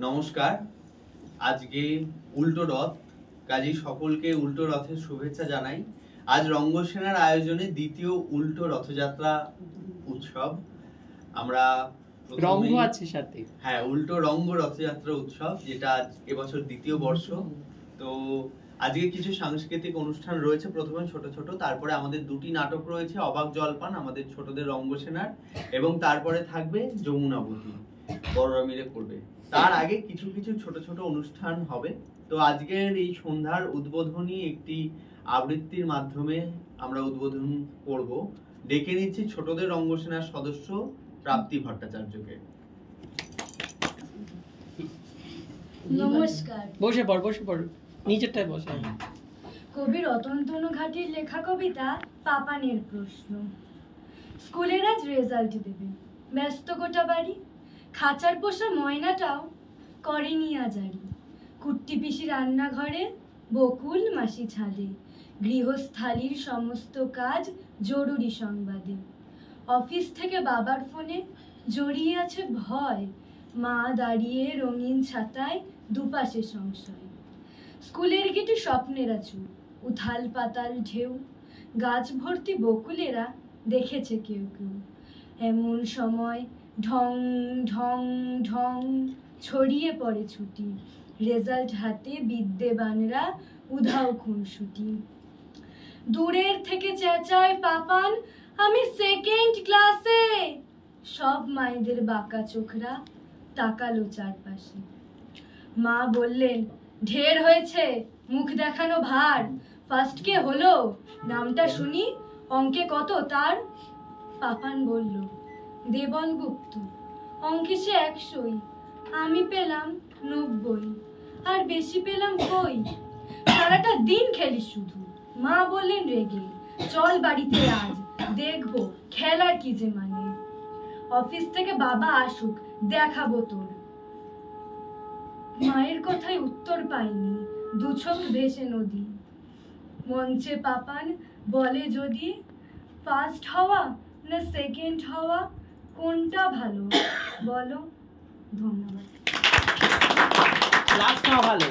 নমস্কার। আজকে উল্টো রথ, কাজেই সকলকে উল্টো রথের শুভেচ্ছা জানাই। আজ রঙ্গসেনার আয়োজনে দ্বিতীয় উল্টো রথযাত্রা উৎসব। আমরা রঙ্গ আছে সাথে, হ্যাঁ, উল্টো রঙ্গ রথযাত্রা উৎসব, যেটা এবছর দ্বিতীয় বর্ষ। তো আজকে কিছু সাংস্কৃতিক অনুষ্ঠান রয়েছে, প্রথমে ছোট ছোট, তারপরে আমাদের দুটি নাটক রয়েছে, অবাক জলপান আমাদের ছোটদের রঙ্গসেনার, এবং তারপরে থাকবে যমুনাবতী, বড়রা মিলে করবে। তার আগে কিছু কিছু ছোট ছোট অনুষ্ঠান হবে। তো আজকের এই সন্ধ্যার উদ্বোধনী একটি আবৃত্তির মাধ্যমে আমরা উদ্বোধন করব। ডেকে নিচ্ছি ছোটদের রঙ্গসেনার সদস্য প্রাপ্তি ভট্টাচার্যকে। নমস্কার। বসে পড় নিচেরটায় বসে। কবি রতনতনু ঘাটির লেখা কবিতা পাপানের প্রশ্ন। স্কুলের আজ রেজাল্ট দেবে, ব্যস্ত গোটা বাড়ি, খাঁচার পোষা ময়নাটাও করেনি আজারি। কুট্টি পিসি রান্নাঘরে, বকুল মাসি ছাদে, গৃহস্থালির সমস্ত কাজ জরুরি সংবাদে। অফিস থেকে বাবার ফোনে জড়িয়ে আছে ভয়, মা দাঁড়িয়ে রঙিন ছাতায় দুপাশে সংশয়। স্কুলের গেটে স্বপ্নেরা চুপ, উথাল পাতাল ঢেউ, গাছ ভর্তি বকুলেরা দেখেছে কেউ কেউ। এমন সময় ঢং ঢং ঢং ছড়িয়ে পড়ে ছুটি, রেজাল্ট হাতে বিদ্যেবানরা উধাও খুনসুটি। দূরের থেকে চেঁচায় পাপান, আমি সেকেন্ড ক্লাসে। সব মায়েদের বাঁকা চোখরা তাকালো চারপাশে। মা বললেন, ঢের হয়েছে, মুখ দেখানো ভার। ফার্স্ট কে হলো, নামটা শুনি, অঙ্কে কত তার? পাপান বলল, দেবল গুপ্ত। অঙ্কে সে 100, আমি পেলাম 90, আর বেশি পেলাম কই? সারাটা দিন খেলি শুধু। মা বললেন রেগে, চল বাড়িতে আজ, দেখবো খেলার কি যে মানে। অফিস থেকে বাবা আসুক, দেখাবো তোর। মায়ের কথায় উত্তর পাইনি, দুচোখ ভেসে নদী। মঞ্চে পাপান বলে, যদি ফার্স্ট হওয়া না সেকেন্ড হওয়া, কোনটা ভালো বলো? ধন্যবাদ। লাস্ট ভালো।